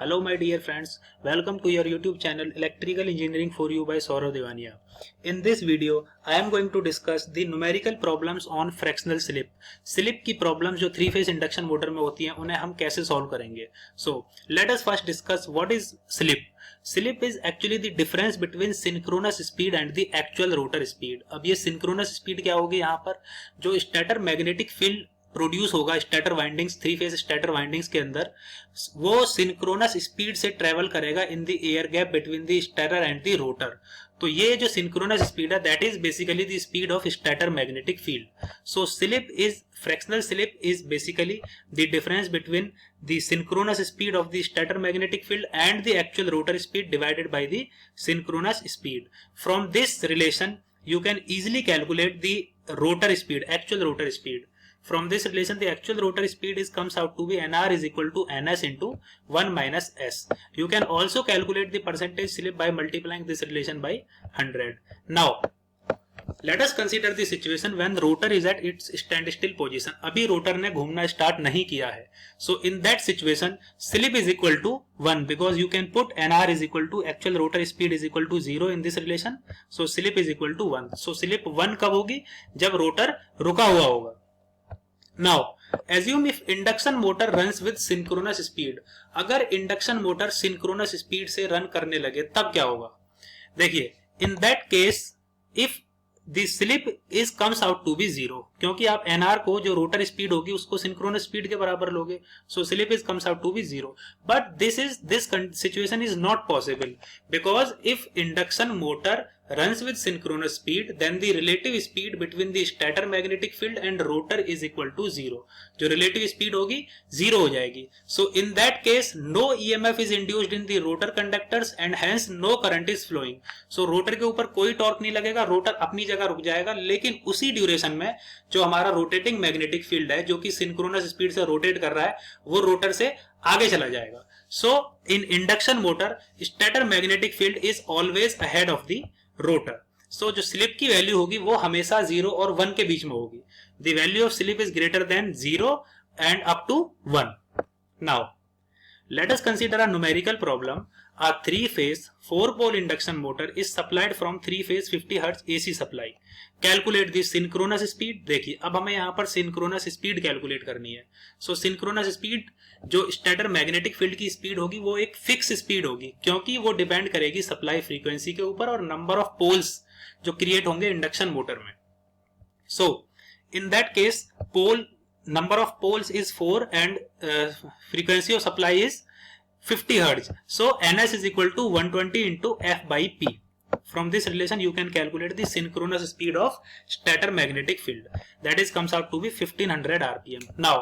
Hello my dear friends, welcome to your YouTube channel Electrical Engineering for You by Saurav Devania. In this video, I am going to discuss the numerical problems on fractional slip. Slip की problems जो 3-phase induction motor में होती हैं उन्हें हम कैसे solve करेंगे. So, let us first discuss what is slip. Slip is actually the difference between synchronous speed and the actual rotor speed. अब ये synchronous speed क्या होगी यहाँ पर जो स्टेटर मैग्नेटिक फील्ड प्रोड्यूस होगा स्टेटर वाइंडिंग्स 3-फेज स्टेटर वाइंडिंग्स के अंदर वो सिंक्रोनस स्पीड से ट्रेवल करेगा in the air gap between the stator and the rotor. तो ये जो सिंक्रोनस स्पीड है that is basically the speed of stator magnetic field. So slip is fractional slip is basically the difference between the synchronous speed of the stator magnetic field and the actual rotor speed divided by the synchronous speed. From this relation you can easily calculate the rotor speed, actual rotor speed. From this relation, the actual rotor speed comes out to be Nr is equal to Ns into 1 minus S. You can also calculate the percentage slip by multiplying this relation by 100. Now, let us consider the situation when rotor is at its standstill position. अभी rotor ने घूमना start नहीं किया है. So in that situation, slip is equal to 1 because you can put Nr is equal to actual rotor speed is equal to 0 in this relation. So slip is equal to 1. So slip 1 कब होगी? जब rotor रुका हुआ होगा. Now, assume if induction motor runs with synchronous speed. अगर induction motor synchronous speed से run करने लगे तब क्या होगा? देखिए, in that case, if the slip is comes out to be 0 क्योंकि आप NR को जो रोटर स्पीड होगी उसको सिंक्रोनस स्पीड के बराबर लोगे. So slip is comes out to be 0. But this situation is not possible because if induction motor runs with synchronous speed then the relative speed between the stator magnetic field and rotor is equal to 0. जो relative speed होगी 0 हो जाएगी. So in that case no EMF is induced in the rotor conductors and hence no current is flowing. So rotor के ऊपर कोई torque नहीं लगेगा, rotor अपनी जगह रुक जाएगा. लेकिन उसी ड्यूरेशन में जो हमारा रोटेटिंग मैग्नेटिक फील्ड है जो कि सिंक्रोनस स्पीड से रोटेट कर रहा है वो रोटर से आगे चला जाएगा. So in induction motor stator magnetic field is always ahead of the rotor. So जो स्लिप की वैल्यू होगी वो हमेशा 0 और 1 के बीच में होगी. The value of slip is greater than 0 and up to 1. Now let us consider a numerical problem. A 3-phase 4-pole induction motor is supplied from 3-phase 50 Hz AC supply. Calculate the synchronous speed. देखिए अब हमें यहाँ पर synchronous speed calculate करनी है. So synchronous speed जो stator magnetic field की speed होगी वो एक फिक्स स्पीड होगी क्योंकि वो डिपेंड करेगी सप्लाई फ्रीक्वेंसी के ऊपर और नंबर ऑफ पोल्स जो क्रिएट होंगे इंडक्शन मोटर में. So in that case pole number of poles is 4 and frequency of supply is 50 Hz. So Ns is equal to 120 into F by P. From this relation you can calculate the synchronous speed of stator magnetic field. That is comes out to be 1500 rpm. Now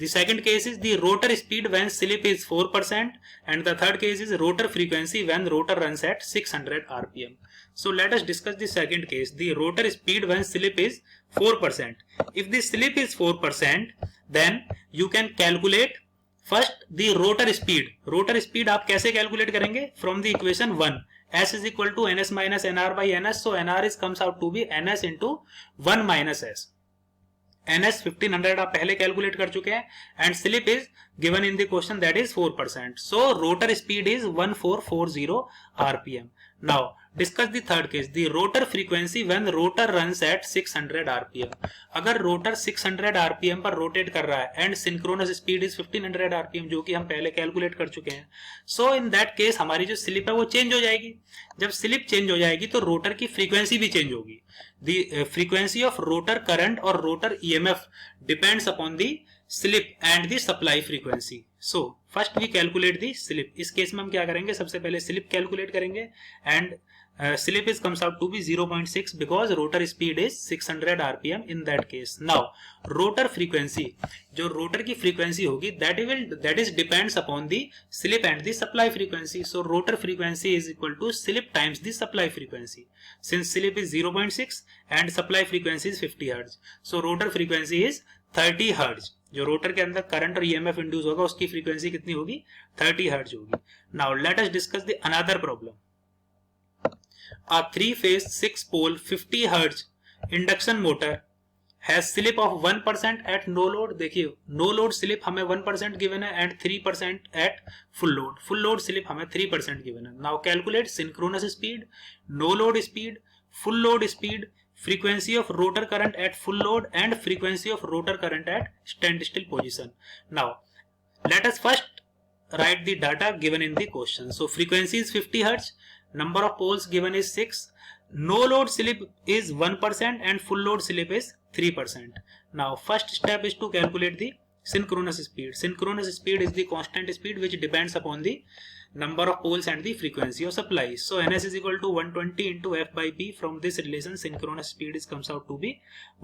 the second case is the rotor speed when slip is 4% and the third case is rotor frequency when rotor runs at 600 rpm. So let us discuss the second case, the rotor speed when slip is 4%. If the slip is 4% then you can calculate first the rotor speed. Rotor speed आप कैसे calculate करेंगे? From the equation 1. S is equal to Ns minus Nr by Ns. So Nr is comes out to be Ns into 1 minus S. Ns 1500 आप पहले calculate कर चुके हैं and slip is given in the question that is 4%. So rotor speed is 1440 rpm. Now discuss the third case, the rotor frequency when rotor runs at 600 rpm. अगर rotor 600 rpm पर rotate कर रहा है and synchronous speed is 1500 rpm जो कि हम पहले calculate कर चुके हैं. सो इन दैट केस हमारी जो स्लिप है वो चेंज हो जाएगी. जब स्लिप चेंज हो जाएगी तो रोटर की फ्रीक्वेंसी भी चेंज होगी. The frequency of rotor current or rotor EMF depends upon the slip and the supply frequency. So first we calculate the slip. इस केस में हम क्या करेंगे, सबसे पहले स्लिप कैलकुलेट करेंगे and slip is comes out to be 0.6 because rotor speed is 600 rpm in that case. Now rotor frequency, जो rotor की frequency होगी that is depends upon the slip and the supply frequency. So rotor frequency is equal to slip times the supply frequency. Since slip is 0.6 and supply frequency is 50 Hz, so rotor frequency is 30 Hz. जो rotor के अंदर current और EMF induce होगा उसकी frequency कितनी होगी? 30 Hz होगी. Now let us discuss the another problem. A 3-phase 6-pole 50 Hz induction motor has slip of 1% at no load. देखिए नो लोड स्लिप हमें 1% गिवन है and 3% at full load. Full load slip हमें 3% given है. Now calculate synchronous speed, no load speed, full load speed, frequency of rotor current at full load and frequency of rotor current at standstill position. Now let us first write the data given in the question. So frequency is 50 Hz, number of poles given is 6, no load slip is 1% and full load slip is 3%. Now first step is to calculate the synchronous speed. Synchronous speed is the constant speed which depends upon the number of poles and the frequency of supply. So ns is equal to 120 into f by p. From this relation synchronous speed is comes out to be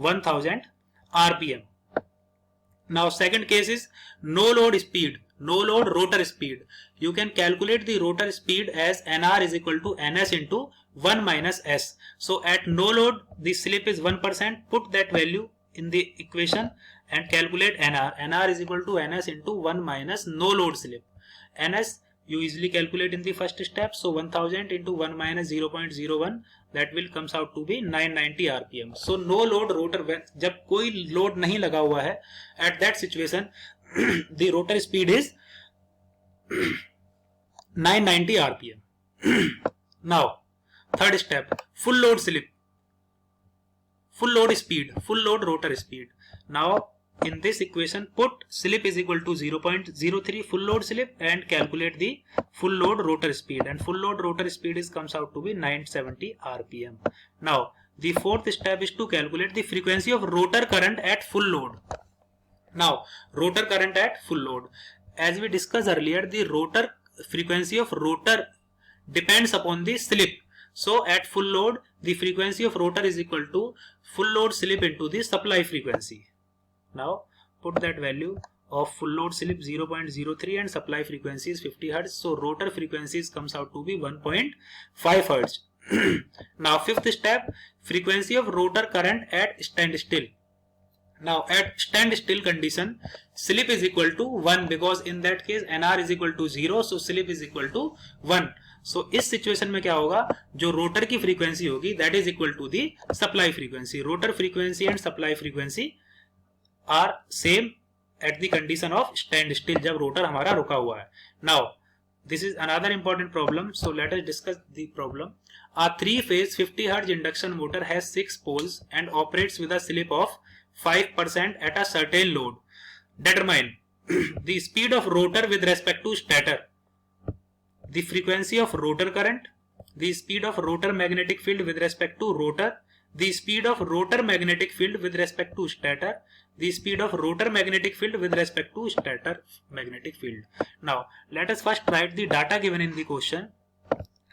1000 rpm. Now second case is no load speed, no load rotor speed. You can calculate the rotor speed as nr is equal to ns into 1 minus s. So at no load the slip is 1%. Put that value in the equation and calculate nr. nr is equal to ns into 1 minus no load slip. ns you easily calculate in the first step. So 1000 into 1 minus 0.01, that will comes out to be 990 rpm. So no load rotor, जब कोई load नहीं लगा हुआ है, at that situation the rotor speed is 990 rpm. Now third step, full load slip, full load speed, full load rotor speed. Now in this equation put slip is equal to 0.03 full load slip and calculate the full load rotor speed, and full load rotor speed is comes out to be 970 rpm. Now the fourth step is to calculate the frequency of rotor current at full load. Now rotor current at full load, as we discussed earlier, the rotor frequency of rotor depends upon the slip. So at full load the frequency of rotor is equal to full load slip into the supply frequency. Now put that value of full load slip 0.03 and supply frequency is 50 Hz. So rotor frequencies comes out to be 1.5 Hz. Now fifth step, frequency of rotor current at standstill. Now at standstill condition slip is equal to 1, because in that case nr is equal to 0, so slip is equal to 1. So इस situation में क्या होगा, जो rotor की frequency होगी that is equal to the supply frequency. Rotor frequency and supply frequency are same at the condition of standstill, जब rotor हमारा रुका हुआ है. Now this is another important problem, so let us discuss the problem. A 3-phase 50 Hz induction motor has 6 poles and operates with a slip of 5% at a certain load. Determine the speed of rotor with respect to stator, the frequency of rotor current, the speed of rotor magnetic field with respect to rotor, the speed of rotor magnetic field with respect to stator, the speed of rotor magnetic field with respect to stator magnetic field. Now let us first write the data given in the question.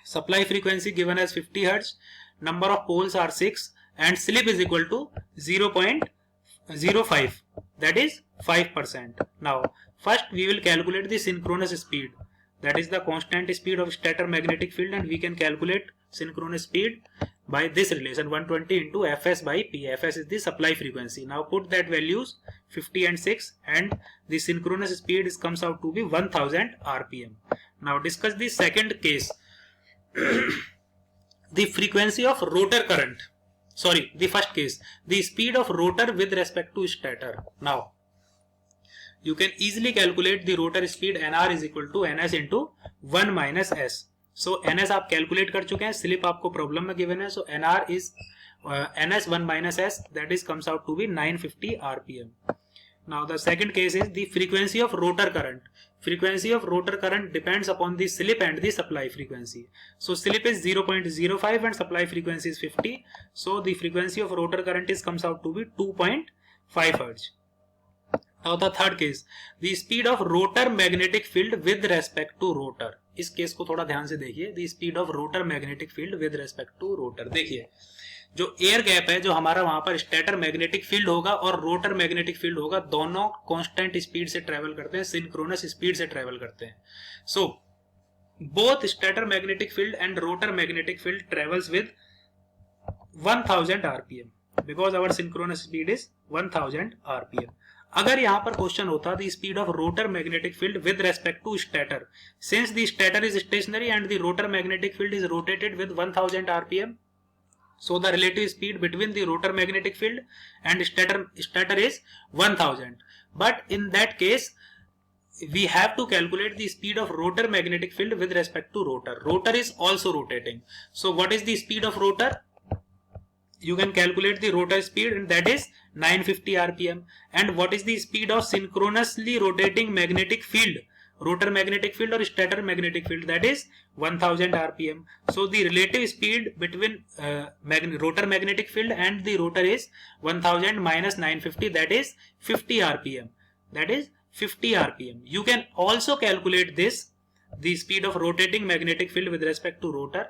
Supply frequency given as 50 Hz, number of poles are 6 and slip is equal to 0.05, that is 5%. Now first we will calculate the synchronous speed, that is the constant speed of stator magnetic field, and we can calculate synchronous speed by this relation 120 into fs by p. Fs is the supply frequency. Now put that values 50 and 6 and the synchronous speed is comes out to be 1000 rpm. Now discuss the second case. The frequency of rotor current, sorry, the first case, the speed of rotor with respect to stator. Now you can easily calculate the rotor speed nr is equal to ns into 1 minus s. So ns आप calculate कर चुके हैं, slip आपको problem में given है. So nr is ns 1 minus s, that is comes out to be 950 rpm. Now the second case is the frequency of rotor current. Frequency of rotor current depends upon the slip and the supply frequency. So slip is 0.05 and supply frequency is 50. So the frequency of rotor current is comes out to be 2.5 Hz. Now the third case, the speed of rotor magnetic field with respect to rotor. इस case को थोड़ा ध्यान से देखिए. The speed of rotor magnetic field with respect to rotor. देखिए जो air gap है, जो हमारा वहां पर स्टेटर मैग्नेटिक फील्ड होगा और रोटर मैग्नेटिक फील्ड होगा, दोनों कांस्टेंट स्पीड से ट्रेवल करते हैं, सिंक्रोनस स्पीड से ट्रेवल करते हैं. So both stator magnetic field and rotor magnetic field travels with 1000 rpm because our synchronous speed is 1000 rpm. अगर यहां पर क्वेश्चन होता the speed of rotor magnetic field with respect to stator, since the stator is stationary and the rotor magnetic field is rotated with 1000 rpm, So the relative speed between the rotor magnetic field and stator is 1000. But in that case, we have to calculate the speed of rotor magnetic field with respect to rotor. Rotor is also rotating. So what is the speed of rotor? You can calculate the rotor speed, and that is 950 rpm. And what is the speed of synchronously rotating magnetic field? Rotor magnetic field or stator magnetic field, that is 1000 rpm. So the relative speed between rotor magnetic field and the rotor is 1000 minus 950, that is 50 rpm. That is 50 rpm. You can also calculate this, the speed of rotating magnetic field with respect to rotor,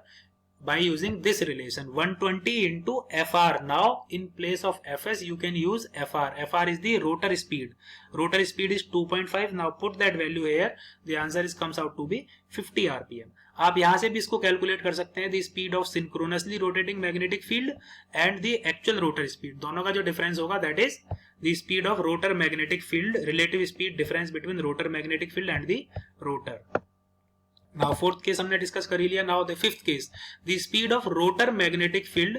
by using this relation 120 into Fr. Now in place of Fs you can use Fr. Fr is the rotor speed. Rotor speed is 2.5. Now put that value here. The answer comes out to be 50 rpm. आप यहाँ से भी इसको calculate कर सकते हैं, the speed of synchronously rotating magnetic field and the actual rotor speed. दोनों का जो डिफरेंस होगा that is the speed of rotor magnetic field, relative speed difference between rotor magnetic field and the rotor. Now fourth case हमने discuss कर ही लिया. Now the fifth case, the speed of rotor magnetic field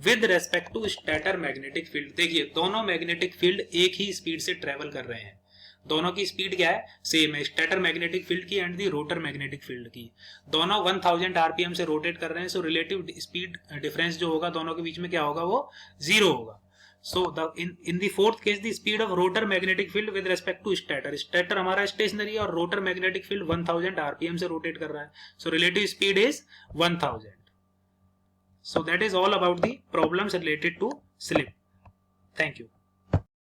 with respect to stator magnetic field. देखिए दोनों magnetic field एक ही speed से travel कर रहे हैं. दोनों की स्पीड क्या है? सेम है, स्टेटर मैग्नेटिक फील्ड की and the rotor magnetic field की. दोनों 1000 आरपीएम से रोटेट कर रहे हैं. सो रिलेटिव स्पीड डिफरेंस जो होगा दोनों के बीच में क्या होगा? वो जीरो होगा. So in the fourth case, the speed of rotor magnetic field with respect to stator. Stator हमारा stationary और rotor magnetic field 1000 rpm से rotate कर रहा है. So relative speed is 1000. So that is all about the problems related to slip. Thank you.